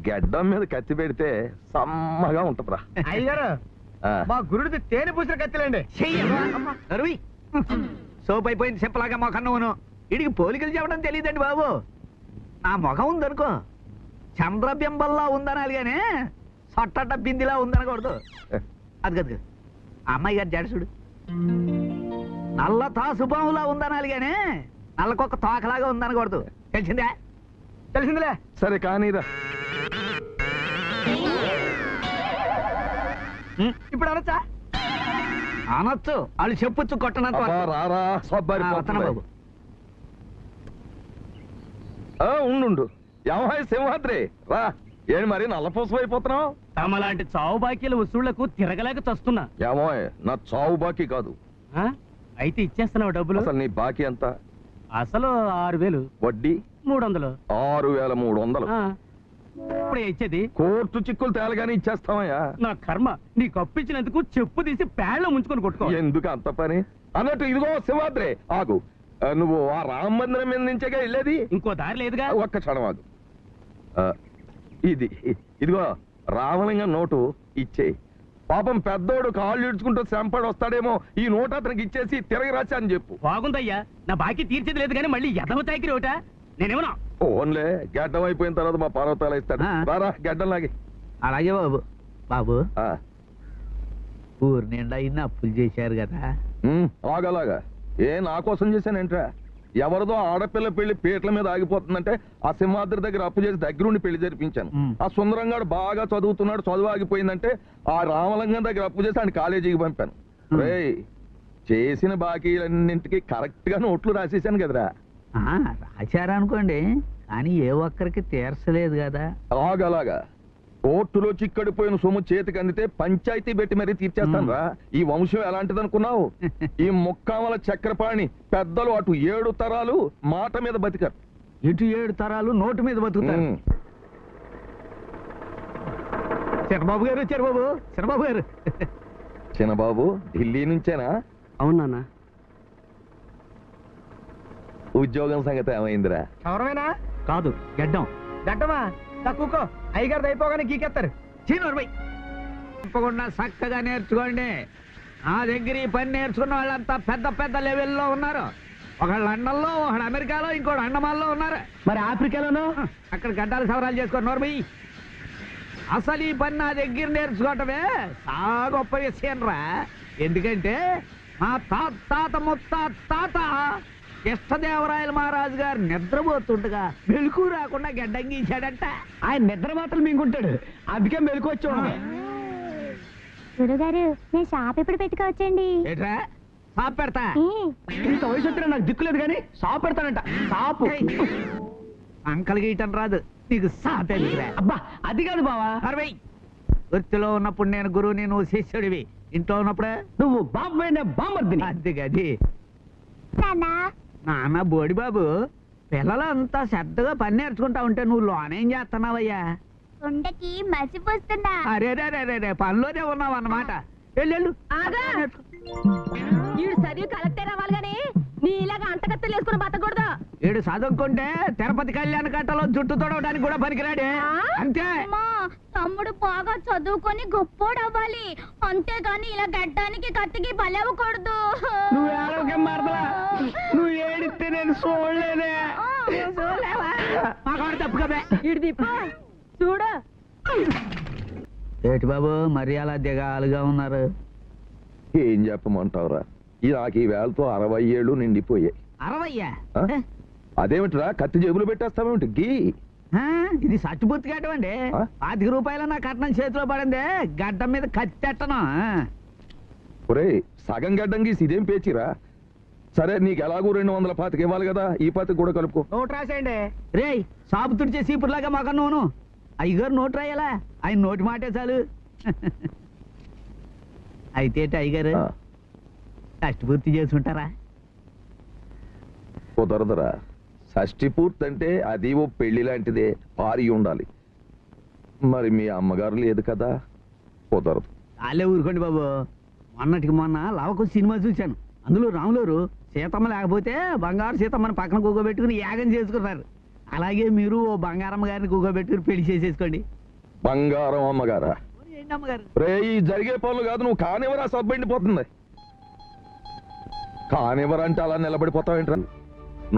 గెడ్డం మీద కత్తి పెడితే సమ్మగా ఉంటదిరా. అయ్యారు మా గురుడిది తేనె పూసిన కత్తిలేండి. సోప్ అయిపోయింది చెప్పలాగా మొఖన్నవును. ఇడికి పోలికలు చెప్పడం తెలియదండి బాబు. నా ముఖం ఉందనుకో చంద్రబింబల్లా ఉందనాలి గానే సొట్టట బిందిలా ఉందనకూడదు. అది కదా అమ్మాయి గారు జడసుడు నల్ల తాసుబాములా ఉందనాలి గానే నల్లకొక్క తోకలాగా ఉందనకూడదు. తెలిసిందే? తెలిసిందిలే. సరే కానీరా. ఇప్పుడు అనొచ్చా? అనొచ్చు. వాళ్ళు చెప్పొచ్చు కొట్టనంత. రారా బాబు ఉండు. ఏమాయి సింహాద్రి రా. ఏం మరి నల్లపూసం అయిపోతున్నావు? తమలాంటి చావు బాకీల వసూళ్లకు తిరగలేక చస్తున్నా. ఏమోయ్ నా చావు బాకీ కాదు. అయితే ఇచ్చేస్తున్నావు డబ్బులు. అసలు నీ బాకీ ఎంత? అసలు 6000, వడ్డీ 300. 6300. ఇప్పుడే ఇచ్చేది. కోర్టు చిక్కులు తేలగానే ఇచ్చేస్తావయ్యా. నా కర్మ. నీకు అప్పించినందుకు చెప్పు తీసి ప్యాడ్లో ముంచుకొని కొట్టుకో. ఎందుకు అంత పని? అన్నట్టు ఇదిగో సింహాద్రి ఆగు. నువ్వు ఆ రామ మందిరం మీద నుంచేగా వెళ్ళేది? ఇంకో దారి లేదుగా. ఒక్క క్షణం ఆగు. ఇదిగో రామలింగం నోటు ఇచ్చేయి. పాపం పెద్దోడు కాళ్ళు ఇడ్చుకుంటూ శంపడు వస్తాడేమో, ఈ నోటు అతనికి ఇచ్చేసి తిరగి రాశా అని చెప్పు. బాగుందయ్యా. నా బాకీ తీర్చేది లేదు కానీ మళ్ళీ ఎదవ తాకిరి ఒకట. నేనేమన్నా ఓన్లే గడ్డం అయిపోయిన తర్వాత మా పర్వతాలు ఇస్తాడు. రారా గడ్డం లాగి. అలాగే బాబు. బాబు ఊరు నిండా ఇన్ని అప్పులు చేశారు కదా. ఆగలాగా నా కోసం చేశానేంట్రా? ఎవరిదో ఆడపిల్ల పెళ్లి పీటల మీద ఆగిపోతుందంటే ఆ సింహాద్రి దగ్గర అప్పు చేసి దగ్గరుండి పెళ్లి జరిపించాను. ఆ సుందరంగాడు బాగా చదువుతున్నాడు, చదువు ఆగిపోయిందంటే ఆ రామలింగం దగ్గర అప్పు చేసి ఆయన కాలేజీకి పంపాను. రేయ్ చేసిన బాకీలన్నింటికి కరెక్ట్ గా నోట్లు రాసేసాను కదరా. రాశారనుకోండి కానీ ఏ ఒక్కరికి తీర్చలేదు కదా. అలాగలాగా కోర్టులో చిక్కడిపోయిన సొమ్ము చేతికి అందితే పంచాయతీ పెట్టి మరీ తీర్చేస్తాను రా. ఈ వంశం ఎలాంటిది అనుకున్నావు? ఈ ముక్కామల చక్రపాణి పెద్దలు అటు 7 తరాలు మాట మీద బతికారు, ఇటు 7 తరాలు నోటు మీద బతుకుతారు. చంద్రబాబు గారు వచ్చారు బాబు. చంద్రబాబు గారు. చిన్నబాబు ఢిల్లీ నుంచేనా? అవునా? ఉద్యోగం సంగతి ఏమైందిరా? ఎవరమైనా కాదు గడ్డం. గడ్డమా తక్కువ అయ్యగారు అయిపోగానే గీకెత్తారు. తప్పకుండా చక్కగా నేర్చుకోండి. నా దగ్గర ఈ పని నేర్చుకున్న వాళ్ళంతా పెద్ద పెద్ద లెవెల్లో ఉన్నారు. ఒకళ్ళు లండన్లో, ఒకళ్ళు అమెరికాలో, ఇంకోటి అండమాన్లో ఉన్నారు. మరి ఆఫ్రికాలోనూ అక్కడ గడ్డాలు సవరాలు చేసుకొని నోర్మయ్యి. అసలు ఈ పని నా దగ్గర నేర్చుకోవటమే చాలా గొప్ప విషయం రా. ఎందుకంటే మా తాత ముత్తాత కృష్ణదేవరాయల మహారాజు గారు నిద్రపోతుండగా మెలకు రాకుండా గడ్డం గీశాడంట. ఆయన నిద్ర మాత్రం మింగుంటాడు, అందుకే మెలకు వచ్చాడు. గురుగారు నేను షాప్ ఎప్పుడు పెట్టుకోవచ్చండి? ఏట్రా షాప్ పెడతా? ఇంత వయసు వచ్చినా నాకు దిక్కులేదు కానీ షాప్ పెడతానంట. షాపు అంకల్ గీయటం రాదు నీకు. షాప్ ఎందుకురా? అబ్బా అది కాదు బావా. అరవై వృత్తిలో ఉన్నప్పుడు నేను గురువుని, నువ్వు శిష్యుడివి. ఇంట్లో ఉన్నప్పుడే నువ్వు బాబు బామర్దిని. అది నాన్న బోడి బాబు. పిల్లలంతా శ్రద్ధగా పని నేర్చుకుంటా ఉంటే నువ్వు లోనేం చేస్తున్నావయ్యా? ఉండకి మసిపోస్తుందా? అరే పనిలోనే ఉన్నావు అన్నమాట. వెళ్ళు. ఈడు చదివి కలెక్టర్ అవ్వాలి గానీ నీలాగా అంతకత్తలు వేసుకుని బతకూడదు. వీడు చదువుకుంటే తిరుపతి కళ్యాణ కట్టలో జుట్టు తొడవడానికి కూడా పనికిరాడే. అంతే. తమ్ముడు బాగా చదువుకొని గొప్పోడు అవ్వాలి, అంతేగాని ఇలా గడ్డానికి కత్తికి బలవ్వకూడదు. నువ్వు ఆరోగ్యం మారదలా. నువ్వు ఏడిస్తే నేను చూడలేదే. తప్పు కదా. ఇడి చూడు. ఏటి బాబు మరి అలా దిగాలుగా ఉన్నారు? ఏం చెప్పమంటావురా? నాకు ఈ వేళతో 60 ఏళ్ళు నిండిపోయాయి. 60? అదేమిట్రా కత్తి జేబులు పెట్టేస్తావేమిటి? గీ ఇది సచ్చిపూర్తి కట్టం అండి. 25 రూపాయలు నా కట్నం చేతిలో పడింది. గడ్డం మీద కత్తెట్టను. ఒరే సగం గడ్డం గీసి ఇదేం పేచిరా? సరే నీకు ఎలాగూ 225 ఇవ్వాలి కదా, ఈ 10 కూడా కలుపుకో. నోటు రాసేయండి. రేయ్ సాపు తుడిచే సీపుర్లాగా మాకు నువ్వు. అయ్యగారు నోటు రాయాలా? ఆయన నోటి మాటే చాలు. అయితే అయ్యగారు కష్టపూర్తి చేసుకుంటారా? కుదరదురా. షష్ఠి పూర్తి అంటే అది ఓ పెళ్లి లాంటిదే, పారి ఉండాలి. మరి మీ అమ్మగారు లేదు కదా, కుదరదు. వాళ్ళే ఊరుకోండి బాబు. మొన్నటికి మొన్న లవకు సినిమా చూశాను. అందులో రాములూరు సీతమ్మ లేకపోతే బంగారు సీతమ్మని పక్కన కూకోబెట్టుకుని యాగం చేసుకున్నారు. అలాగే మీరు ఓ బంగారమ్మ గారిని కూకోబెట్టుకుని పెళ్లి చేసేసుకోండి. బంగారం అమ్మగారా? ఏంటి అమ్మగారు? రే, ఈ జరిగే పనులు కాదు, నువ్వు కానివరా సబ్బెండిపోతుంది. కానివరంటే అలా నిలబడిపోతావేంట్రా?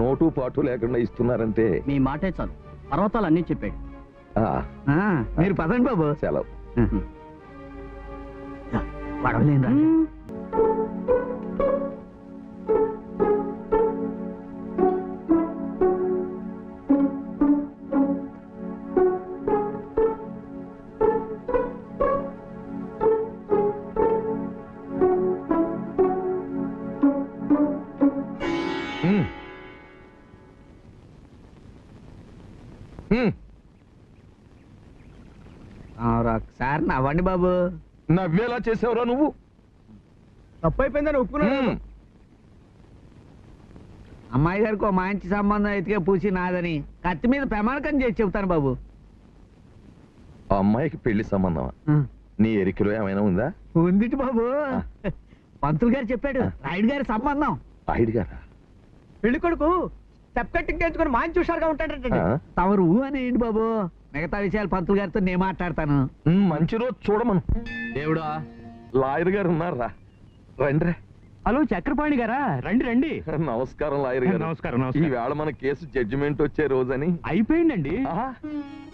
నోటు పాటు లేకుండా ఇస్తున్నారంటే మీ మాటే చాలు, పర్వతాలు అన్నీ చెప్పాడు. ఆ, మీరు పదండి బాబు. సెలవు. పడవలేను. ఉమ్. ఉమ్. ఒకసారి నవ్వండి బాబు. నవ్వేలా చేసావురా నువ్వు? తప్పు అయిపోయిందని ఒప్పుకున్నాను. ఉమ్. అమ్మాయి గారికి ఓ మంచి సంబంధం ఎతికే పూసి నాదని కత్తి మీద ప్రమాణకం చేసి చెబుతాను బాబు. ఆ అమ్మాయికి పెళ్లి సంబంధమా? నీ ఎరికలో ఏమైనా ఉందా? ఉందిటి బాబు. పంతులు గారు చెప్పాడు, రాయుడు గారి సంబంధం. ఆయుడు గారా? పెళ్లి కొడుకు స్టెప్ కట్టింగ్ చేయించుకుని మాని చూశారుగా ఉంటాడంటండి. ఆ? తమరు అని ఏంటి బాబు, మిగతా విషయాలు పంతులు గారితో నేను మాట్లాడతాను. మంచి రోజు చూడమను. దేవుడా, లాయర్ గారు ఉన్నారా? రండి రా. హలో చక్రపాణి గారా, రండి రండి. నమస్కారం లాయర్ గారు. నమస్కారం, ఈ నమస్కారం. వేళ మన కేసు జడ్జిమెంట్ వచ్చే రోజని. అయిపోయిందండి. ఆహా,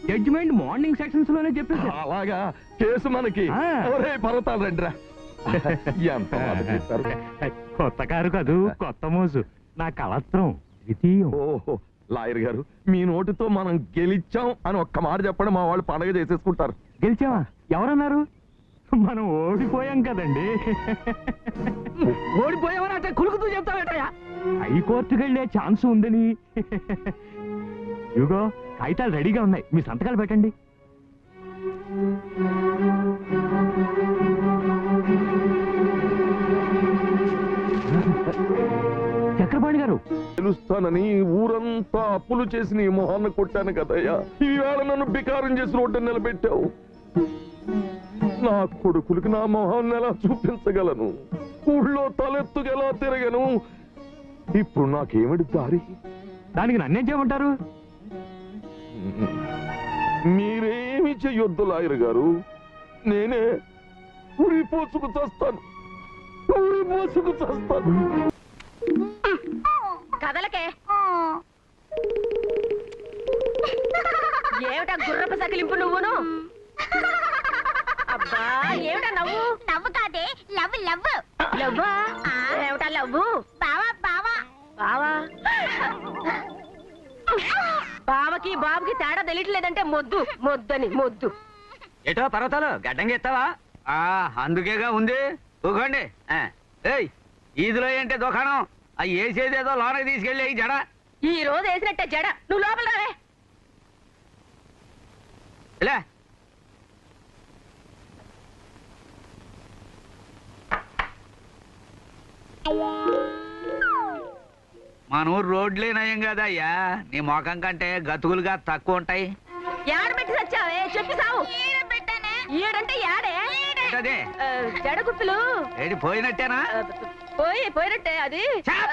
జడ్జిమెంట్ మార్నింగ్ సెక్షన్స్ లోనే చెప్పేసి. అలాగా? కేసు మనకి. ఆ. ఒరే పర్వతాలు రండిరా. ఎంత మాట చెప్పారు. కొత్త కారు కాదు, కొత్త మోజు. నా కళత్రం ద్వితీయం. ఓహో, లాయర్ గారు, మీ నోటితో మనం గెలిచాం అని ఒక్క మాట చెప్పండి, మా వాళ్ళు పండగ చేసేసుకుంటారు. గెలిచావా? ఎవరన్నారు? మనం ఓడిపోయాం కదండి. ఓడిపోయామని అట్లా కులుకుతూ చెప్తావేటయ్యా? హైకోర్టుకి వెళ్ళే ఛాన్స్ ఉందని. ఇదిగో కాగితాలు రెడీగా ఉన్నాయి, మీ సంతకాలు పెట్టండి. చక్రపాణి గారు, తెలుస్తానని ఊరంతా అప్పులు చేసి నీ మొహాన్ని కొట్టాను కదయ్యా. ఈవేళ నన్ను బికారం చేసి రోడ్డు నిలబెట్టావు. నా కొడుకులకి నా మొహాన్ని ఎలా చూపించగలను? ఊళ్ళో తలెత్తుకెలా తిరగను? ఇప్పుడు నాకేమిటి దారి? దానికి నన్నేం చేయమంటారు? మీరేమి చెయ్యొద్దు లాయర్ గారు, నేనే ఉరి పోసుకు చస్తాను. ఉరి పోసుకు చస్తాను. కదలకే ఏమిటా గుర్రపు సకిలింపు నువ్వును? అబ్బా ఏమిటా నవ్వు? నవ్వు కాదే, లవ్ లవ్. లవ్వా? ఏమిటా లవ్వు? బావా బావా. బావా బావకి బాబుకి తేడా తెలియట్లేదంటే మొద్దు మొద్దని మొద్దు. ఏటో పర్వతాలు గడ్డంగా ఎత్తావా? అందుకేగా ఉంది. ఊకోండి. ఏయ్, ఈదులో ఏంటే దుకాణం? ఆ ఏసేదేదో లోనకి తీసుకెళ్ళి ఈ జడ. ఈ రోజు వేసినట్టే జడ. నువ్వు లోపల రావే. ఇలా మన ఊరు రోడ్లే నయం కదా అయ్యా. నీ మొఖం కంటే గతుకులుగా తక్కువ ఉంటాయి. ఏడ పెట్టి సచ్చావే చెప్పి సావు. పెట్టానే. ఈడంటే యాడే? ఏంటది? జడ గుర్తులు ఏడి పోయినట్టేనా? పోయినట్టే అది. చాప్.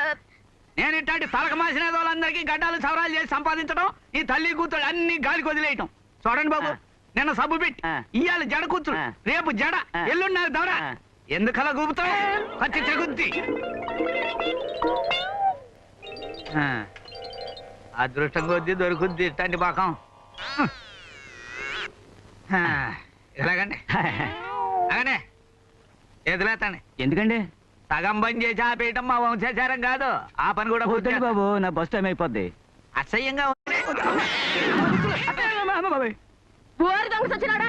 నేను ఇట్లాంటి తలక మాసిన వాళ్ళందరికీ గడ్డాలు సవరాలు చేసి సంపాదించడం, ఈ తల్లి కూతురు అన్ని గాలికి వదిలేయటం. చూడండి బాబు, నిన్న సబ్బు పెట్టి ఇవాళ జడ కూతురు, రేపు జడ, ఎల్లుండి నాకు దవడ. ఎందుకలా గూపుతావు? ఖర్చు తెగుద్ది. అదృష్టం కొద్ది దొరుకుద్ది ఇట్లాంటి పాకం. ఇలాగండి అలాగనే ఎదులేతండి. ఎందుకండి? సగం పని చేసి ఆపేయటం మా వంశాచారం కాదు. ఆ పని కూడా వద్దండి బాబు, నా బస్ టైం అయిపోద్ది. అసహ్యంగా ఉంది. ఓరి దొంగ సచ్చినాడా?